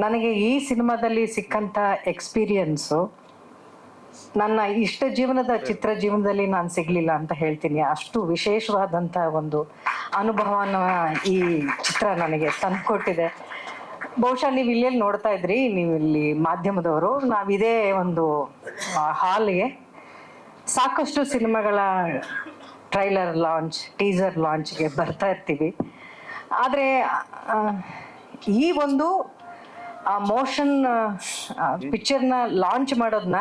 ನನಗೆ ಈ ಸಿನಿಮಾದಲ್ಲಿ ಸಿಕ್ಕಂಥ ಎಕ್ಸ್ಪೀರಿಯನ್ಸು ನನ್ನ ಇಷ್ಟ ಜೀವನದ ಚಿತ್ರ ಜೀವನದಲ್ಲಿ ನಾನು ಸಿಗಲಿಲ್ಲ ಅಂತ ಹೇಳ್ತೀನಿ. ಅಷ್ಟು ವಿಶೇಷವಾದಂಥ ಒಂದು ಅನುಭವನ ಈ ಚಿತ್ರ ನನಗೆ ತಂದುಕೊಟ್ಟಿದೆ. ಬಹುಶಃ ನೀವು ಇಲ್ಲೆಲ್ಲಿ ನೋಡ್ತಾ ಇದ್ರಿ, ನೀವು ಇಲ್ಲಿ ಮಾಧ್ಯಮದವರು, ನಾವಿದೇ ಒಂದು ಹಾಲ್ಗೆ ಸಾಕಷ್ಟು ಸಿನಿಮಾಗಳ ಟ್ರೈಲರ್ ಲಾಂಚ್, ಟೀಸರ್ ಲಾಂಚ್ಗೆ ಬರ್ತಾ ಇರ್ತೀವಿ. ಆದರೆ ಈ ಒಂದು ಮೋಷನ್ ಪಿಕ್ಚರ್ನ ಲಾಂಚ್ ಮಾಡೋದನ್ನ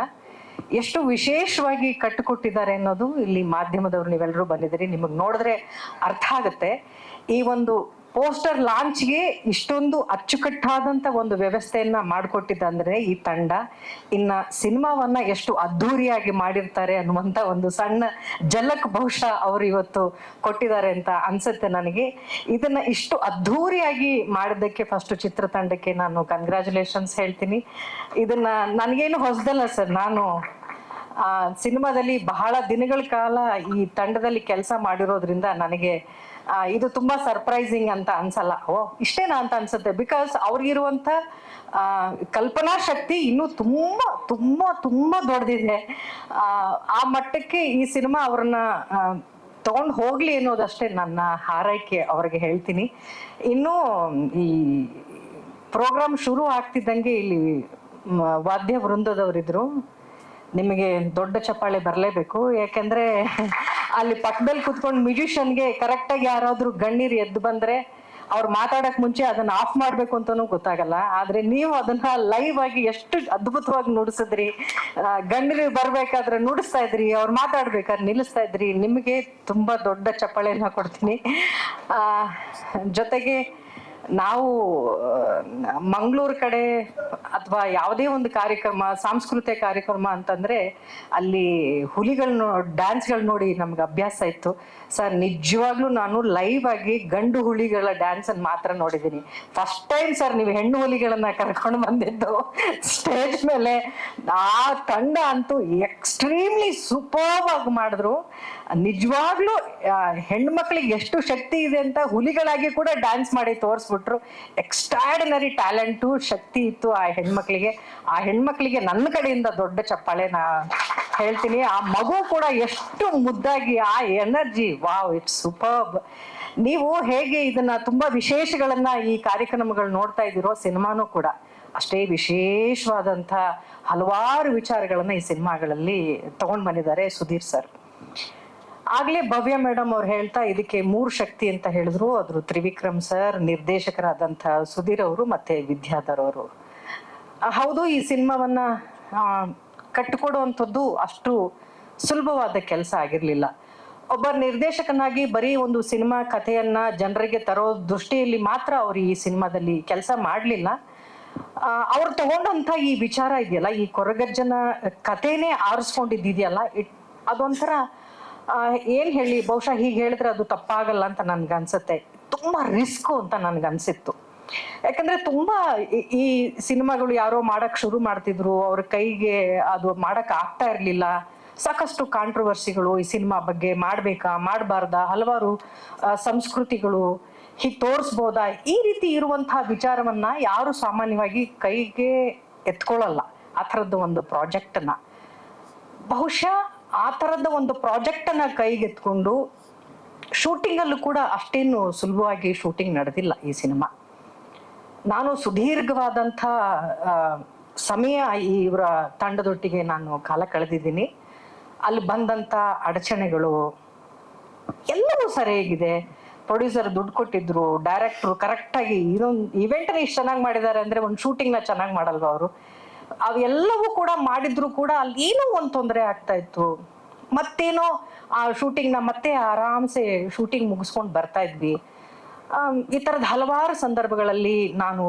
ಎಷ್ಟು ವಿಶೇಷವಾಗಿ ಕಟ್ಟಿಕೊಟ್ಟಿದ್ದಾರೆ ಅನ್ನೋದು ಇಲ್ಲಿ ಮಾಧ್ಯಮದವ್ರು ನೀವೆಲ್ಲರೂ ಬಂದಿದ್ದೀರಿ, ನಿಮಗೆ ನೋಡಿದ್ರೆ ಅರ್ಥ ಆಗುತ್ತೆ. ಈ ಒಂದು ಪೋಸ್ಟರ್ ಲಾಂಚ್ಗೆ ಇಷ್ಟೊಂದು ಅಚ್ಚುಕಟ್ಟಾದಂಥ ಒಂದು ವ್ಯವಸ್ಥೆಯನ್ನ ಮಾಡಿಕೊಟ್ಟಿದ್ದಂದ್ರೆ ಈ ತಂಡ ಇನ್ನು ಸಿನಿಮಾವನ್ನ ಎಷ್ಟು ಅದ್ಧೂರಿಯಾಗಿ ಮಾಡಿರ್ತಾರೆ ಅನ್ನುವಂಥ ಒಂದು ಸಣ್ಣ ಜಲಕ್ ಬಹುಶಃ ಅವರು ಇವತ್ತು ಕೊಟ್ಟಿದ್ದಾರೆ ಅಂತ ಅನ್ಸುತ್ತೆ ನನಗೆ. ಇದನ್ನ ಇಷ್ಟು ಅದ್ಧೂರಿಯಾಗಿ ಮಾಡಿದ್ದಕ್ಕೆ ಫಸ್ಟ್ ಚಿತ್ರತಂಡಕ್ಕೆ ನಾನು ಕಂಗ್ರ್ಯಾಚುಲೇಷನ್ಸ್ ಹೇಳ್ತೀನಿ. ಇದನ್ನ ನನಗೇನು ಹೊಸದಲ್ಲ ಸರ್, ನಾನು ಸಿನಿಮಾದಲ್ಲಿ ಬಹಳ ದಿನಗಳ ಕಾಲ ಈ ತಂಡದಲ್ಲಿ ಕೆಲಸ ಮಾಡಿರೋದ್ರಿಂದ ನನಗೆ ಇದು ತುಂಬಾ ಸರ್ಪ್ರೈಸಿಂಗ್ ಅಂತ ಅನ್ಸಲ್ಲ. ಇಷ್ಟೇನಾ ಅಂತ ಅನ್ಸುತ್ತೆ. ಬಿಕಾಸ್ ಅವ್ರಿಗಿರುವಂತ ಕಲ್ಪನಾ ಶಕ್ತಿ ಇನ್ನೂ ತುಂಬಾ ತುಂಬಾ ತುಂಬಾ ದೊಡ್ಡದಿದೆ. ಆ ಮಟ್ಟಕ್ಕೆ ಈ ಸಿನಿಮಾ ಅವ್ರನ್ನ ತಗೊಂಡು ಹೋಗ್ಲಿ ಅನ್ನೋದಷ್ಟೇ ನನ್ನ ಹಾರೈಕೆ ಅವ್ರಿಗೆ ಹೇಳ್ತೀನಿ. ಇನ್ನು ಈ ಪ್ರೋಗ್ರಾಮ್ ಶುರು ಆಗ್ತಿದ್ದಂಗೆ ಇಲ್ಲಿ ವಾದ್ಯ ವೃಂದದವರಿದ್ರು, ನಿಮಗೆ ದೊಡ್ಡ ಚಪ್ಪಾಳೆ ಬರಲೇಬೇಕು. ಯಾಕೆಂದ್ರೆ ಅಲ್ಲಿ ಪಕ್ಕದಲ್ಲಿ ಕುತ್ಕೊಂಡು ಮ್ಯೂಸಿಷಿಯನ್ಗೆ ಕರೆಕ್ಟಾಗಿ ಯಾರಾದ್ರೂ ಗಣ್ಯರು ಎದ್ದು ಬಂದ್ರೆ ಅವ್ರು ಮಾತಾಡಕ್ ಮುಂಚೆ ಅದನ್ನ ಆಫ್ ಮಾಡ್ಬೇಕು ಅಂತಾನೂ ಗೊತ್ತಾಗಲ್ಲ. ಆದ್ರೆ ನೀವು ಅದನ್ನ ಲೈವ್ ಆಗಿ ಎಷ್ಟು ಅದ್ಭುತವಾಗಿ ನುಡಿಸಿದ್ರಿ. ಗಣ್ಯರು ಬರ್ಬೇಕಾದ್ರೆ ನುಡಿಸ್ತಾ ಇದ್ರಿ, ಅವ್ರು ಮಾತಾಡ್ಬೇಕಾದ್ರೆ ನಿಲ್ಲಿಸ್ತಾ ಇದ್ರಿ. ನಿಮಗೆ ತುಂಬಾ ದೊಡ್ಡ ಚಪ್ಪಾಳೆಯನ್ನ ಕೊಡ್ತೀನಿ. ಜೊತೆಗೆ ನಾವು ಮಂಗಳೂರು ಕಡೆ ಅಥವಾ ಯಾವುದೇ ಒಂದು ಕಾರ್ಯಕ್ರಮ, ಸಾಂಸ್ಕೃತಿಕ ಕಾರ್ಯಕ್ರಮ ಅಂತಂದ್ರೆ ಅಲ್ಲಿ ಹುಲಿಗಳನ್ನ ಡ್ಯಾನ್ಸ್ಗಳು ನೋಡಿ ನಮ್ಗೆ ಅಭ್ಯಾಸ ಇತ್ತು. ಸರ್ ನಿಜವಾಗ್ಲೂ ನಾನು ಲೈವ್ ಆಗಿ ಗಂಡು ಹುಲಿಗಳ ಡ್ಯಾನ್ಸ್ ಅನ್ನು ಮಾತ್ರ ನೋಡಿದ್ದೀನಿ. ಫಸ್ಟ್ ಟೈಮ್ ಸರ್ ನೀವು ಹೆಣ್ಣು ಹುಲಿಗಳನ್ನ ಕರ್ಕೊಂಡು ಬಂದಿದ್ದು ಸ್ಟೇಜ್ ಮೇಲೆ. ಆ ತಂಡ ಅಂತೂ ಎಕ್ಸ್ಟ್ರೀಮ್ಲಿ ಸೂಪರ್ಬ್ ಆಗಿ ಮಾಡಿದ್ರು. ನಿಜವಾಗ್ಲೂ ಹೆಣ್ಣು ಮಕ್ಕಳಿಗೆ ಎಷ್ಟು ಶಕ್ತಿ ಇದೆ ಅಂತ ಹುಲಿಗಳಾಗಿ ಕೂಡ ಡ್ಯಾನ್ಸ್ ಮಾಡಿ ತೋರಿಸ್ಬಿಟ್ರು. ಎಕ್ಸ್ಟ್ರಾರ್ಡಿನರಿ ಟ್ಯಾಲೆಂಟು, ಶಕ್ತಿ ಇತ್ತು ಆ ಹೆಣ್ಮಕ್ಳಿಗೆ. ಆ ಹೆಣ್ಮಕ್ಳಿಗೆ ನನ್ನ ಕಡೆಯಿಂದ ದೊಡ್ಡ ಚಪ್ಪಾಳೆ ನಾ ಹೇಳ್ತೀನಿ. ಆ ಮಗು ಕೂಡ ಎಷ್ಟು ಮುದ್ದಾಗಿ, ಆ ಎನರ್ಜಿ, ವಾವ್, ಇಟ್ಸ್ ಸೂಪರ್ಬ್. ನೀವು ಹೇಗೆ ಇದನ್ನ ತುಂಬಾ ವಿಶೇಷಗಳನ್ನ ಈ ಕಾರ್ಯಕ್ರಮಗಳು ನೋಡ್ತಾ ಇದ್ದೀರೋ, ಸಿನಿಮಾನೂ ಕೂಡ ಅಷ್ಟೇ ವಿಶೇಷವಾದಂಥ ಹಲವಾರು ವಿಚಾರಗಳನ್ನ ಈ ಸಿನಿಮಾಗಳಲ್ಲಿ ತಗೊಂಡ್ ಬಂದಿದ್ದಾರೆ ಸುಧೀರ್ ಸರ್. ಆಗ್ಲೇ ಭವ್ಯ ಮೇಡಮ್ ಅವ್ರು ಹೇಳ್ತಾ ಇದಕ್ಕೆ 3 ಶಕ್ತಿ ಅಂತ ಹೇಳಿದ್ರು. ಅದ್ರ ತ್ರಿವಿಕ್ರಮ್ ಸರ್, ನಿರ್ದೇಶಕರಾದಂಥ ಸುಧೀರ್ ಅವರು, ಮತ್ತೆ ವಿದ್ಯಾಧರ್ ಅವರು. ಹೌದು, ಈ ಸಿನಿಮಾವನ್ನ ಕಟ್ಟಿಕೊಡುವಂಥದ್ದು ಅಷ್ಟು ಸುಲಭವಾದ ಕೆಲಸ ಆಗಿರ್ಲಿಲ್ಲ. ಒಬ್ಬ ನಿರ್ದೇಶಕನಾಗಿ ಬರೀ ಒಂದು ಸಿನಿಮಾ ಕಥೆಯನ್ನ ಜನರಿಗೆ ತರೋ ದೃಷ್ಟಿಯಲ್ಲಿ ಮಾತ್ರ ಅವ್ರು ಈ ಸಿನಿಮಾದಲ್ಲಿ ಕೆಲಸ ಮಾಡಲಿಲ್ಲ. ಅವ್ರು ತಗೊಂಡಂತ ಈ ವಿಚಾರ ಇದೆಯಲ್ಲ, ಈ ಕೊರಗಜ್ಜನ ಕಥೆನೇ ಆರಿಸ್ಕೊಂಡಿದ್ದಿದೆಯಲ್ಲ, ಅದೊಂಥರ ಏನ್ ಹೇಳಿ, ಬಹುಶಃ ಹೀಗೆ ಹೇಳಿದ್ರೆ ಅದು ತಪ್ಪಾಗಲ್ಲ ಅಂತ ನನ್ಗನ್ಸುತ್ತೆ. ತುಂಬಾ ರಿಸ್ಕು ಅಂತ ನನ್ಗನ್ಸಿತ್ತು. ಯಾಕಂದ್ರೆ ತುಂಬಾ ಈ ಸಿನಿಮಾಗಳು ಯಾರೋ ಮಾಡಕ್ ಶುರು ಮಾಡ್ತಿದ್ರು, ಅವ್ರ ಕೈಗೆ ಅದು ಮಾಡಕ್ ಆಗ್ತಾ ಇರ್ಲಿಲ್ಲ. ಸಾಕಷ್ಟು ಕಾಂಟ್ರವರ್ಸಿಗಳು ಈ ಸಿನಿಮಾ ಬಗ್ಗೆ, ಮಾಡ್ಬೇಕಾ ಮಾಡಬಾರ್ದಾ, ಹಲವಾರು ಸಂಸ್ಕೃತಿಗಳು ಹೀಗೆ ತೋರಿಸ್ಬೋದಾ, ಈ ರೀತಿ ಇರುವಂತಹ ವಿಚಾರವನ್ನ ಯಾರು ಸಾಮಾನ್ಯವಾಗಿ ಕೈಗೆ ಎತ್ಕೊಳ್ಳಲ್ಲ. ಆ ಥರದ್ದು ಒಂದು ಪ್ರಾಜೆಕ್ಟನ್ನ, ಬಹುಶಃ ಆ ಥರದ ಒಂದು ಪ್ರಾಜೆಕ್ಟನ್ನ ಕೈಗೆತ್ಕೊಂಡು ಶೂಟಿಂಗಲ್ಲೂ ಕೂಡ ಅಷ್ಟೇನು ಸುಲಭವಾಗಿ ಶೂಟಿಂಗ್ ನಡೆದಿಲ್ಲ ಈ ಸಿನಿಮಾ. ನಾನು ಸುದೀರ್ಘವಾದಂಥ ಸಮಯ ಇವರ ತಂಡದೊಟ್ಟಿಗೆ ನಾನು ಕಾಲ ಕಳೆದಿದ್ದೀನಿ. ಅಲ್ಲಿ ಬಂದಂಥ ಅಡಚಣೆಗಳು ಎಲ್ಲವೂ ಸರಿಯಾಗಿದೆ. ಪ್ರೊಡ್ಯೂಸರ್ ದುಡ್ಡು ಕೊಟ್ಟಿದ್ರು, ಡೈರೆಕ್ಟ್ರು ಕರೆಕ್ಟಾಗಿ ಇದೊಂದು ಇವೆಂಟ್ನ ಇಷ್ಟು ಚೆನ್ನಾಗಿ ಮಾಡಿದ್ದಾರೆ ಅಂದರೆ ಒಂದು ಶೂಟಿಂಗ್ನ ಚೆನ್ನಾಗಿ ಮಾಡಲ್ವ ಅವರು. ಅವೆಲ್ಲವೂ ಕೂಡ ಮಾಡಿದ್ರು ಕೂಡ ಅಲ್ಲಿ ಏನೋ ಒಂದು ತೊಂದರೆ ಆಗ್ತಾ ಇತ್ತು. ಮತ್ತೇನೋ ಆ ಶೂಟಿಂಗ್ನ ಮತ್ತೆ ಆರಾಮ್ಸೆ ಶೂಟಿಂಗ್ ಮುಗಿಸ್ಕೊಂಡು ಬರ್ತಾ ಇದ್ವಿ. ಈ ಥರದ ಹಲವಾರು ಸಂದರ್ಭಗಳಲ್ಲಿ ನಾನು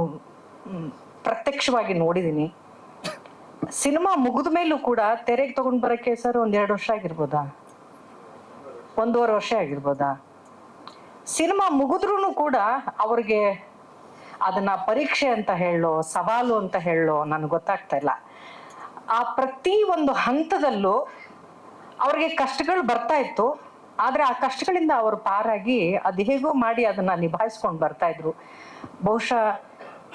ಪ್ರತ್ಯಕ್ಷವಾಗಿ ನೋಡಿದ್ದೀನಿ. ಸಿನಿಮಾ ಮುಗಿದ ಮೇಲೂ ಕೂಡ ತೆರೆಗೆ ತಗೊಂಡು ಬರೋಕ್ಕೆ ಸರ್ 1-2 ವರ್ಷ ಆಗಿರ್ಬೋದಾ, 1.5 ವರ್ಷ ಆಗಿರ್ಬೋದಾ. ಸಿನಿಮಾ ಮುಗಿದ್ರೂ ಕೂಡ ಅವ್ರಿಗೆ ಅದನ್ನ ಪರೀಕ್ಷೆ ಅಂತ ಹೇಳೋ, ಸವಾಲು ಅಂತ ಹೇಳೋ ನನಗೆ ಗೊತ್ತಾಗ್ತಾ ಇಲ್ಲ. ಆ ಪ್ರತಿ ಒಂದು ಹಂತದಲ್ಲೂ ಅವ್ರಿಗೆ ಕಷ್ಟಗಳು ಬರ್ತಾ ಇತ್ತು. ಆದ್ರೆ ಆ ಕಷ್ಟಗಳಿಂದ ಅವರು ಪಾರಾಗಿ ಅದು ಹೇಗೋ ಮಾಡಿ ಅದನ್ನ ನಿಭಾಯಿಸ್ಕೊಂಡು ಬರ್ತಾ ಇದ್ರು. ಬಹುಶಃ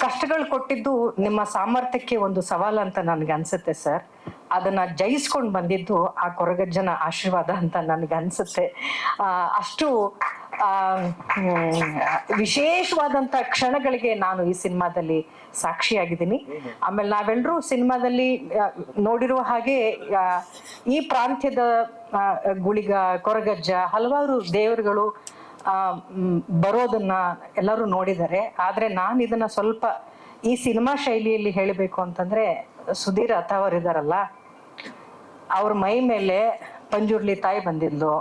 ಕಷ್ಟಗಳು ಕೊಟ್ಟಿದ್ದು ನಿಮ್ಮ ಸಾಮರ್ಥ್ಯಕ್ಕೆ ಒಂದು ಸವಾಲು ಅಂತ ನನ್ಗೆ ಅನ್ಸುತ್ತೆ ಸರ್. ಅದನ್ನ ಜಯಿಸ್ಕೊಂಡು ಬಂದಿದ್ದು ಆ ಕೊರಗಜ್ಜನ ಆಶೀರ್ವಾದ ಅಂತ ನನ್ಗೆ ಅನ್ಸುತ್ತೆ. ಅಷ್ಟು ವಿಶೇಷವಾದಂತ ಕ್ಷಣಗಳಿಗೆ ನಾನು ಈ ಸಿನಿಮಾದಲ್ಲಿ ಸಾಕ್ಷಿಯಾಗಿದ್ದೀನಿ. ಆಮೇಲೆ ನಾವೆಲ್ಲರೂ ಸಿನಿಮಾದಲ್ಲಿ ನೋಡಿರುವ ಹಾಗೆ ಈ ಪ್ರಾಂತ್ಯದ ಗುಳಿಗ, ಕೊರಗಜ್ಜ, ಹಲವಾರು ದೇವರುಗಳು ಬರೋದನ್ನ ಎಲ್ಲರೂ ನೋಡಿದ್ದಾರೆ. ಆದ್ರೆ ನಾನು ಇದನ್ನ ಸ್ವಲ್ಪ ಈ ಸಿನಿಮಾ ಶೈಲಿಯಲ್ಲಿ ಹೇಳಬೇಕು ಅಂತಂದ್ರೆ, ಸುಧೀರ್ ಅಥವರಿದಾರಲ್ಲ, ಅವ್ರ ಮೈ ಮೇಲೆ ಪಂಜುರ್ಲಿ ತಾಯಿ ಬಂದಿದ್ಲು,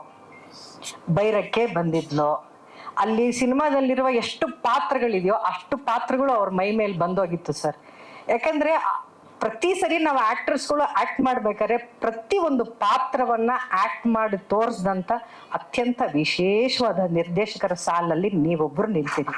ಬೈರಕ್ಕೆ ಬಂದಿದ್ಲು. ಅಲ್ಲಿ ಸಿನಿಮಾದಲ್ಲಿರುವ ಎಷ್ಟು ಪಾತ್ರಗಳಿದೆಯೋ ಅಷ್ಟು ಪಾತ್ರಗಳು ಅವ್ರ ಮೈ ಮೇಲೆ ಬಂದೋಗಿತ್ತು ಸರ್. ಯಾಕಂದ್ರೆ ಪ್ರತಿ ಸರಿ ನಾವು ಆಕ್ಟರ್ಸ್ಗಳು ಆಕ್ಟ್ ಮಾಡ್ಬೇಕಾದ್ರೆ ಪ್ರತಿ ಒಂದು ಪಾತ್ರವನ್ನ ಆಕ್ಟ್ ಮಾಡಿ ತೋರಿಸಿದಂತ ಅತ್ಯಂತ ವಿಶೇಷವಾದ ನಿರ್ದೇಶಕರ ಸಾಲಲ್ಲಿ ನೀವೊಬ್ರು ನಿಲ್ತೀರಿ.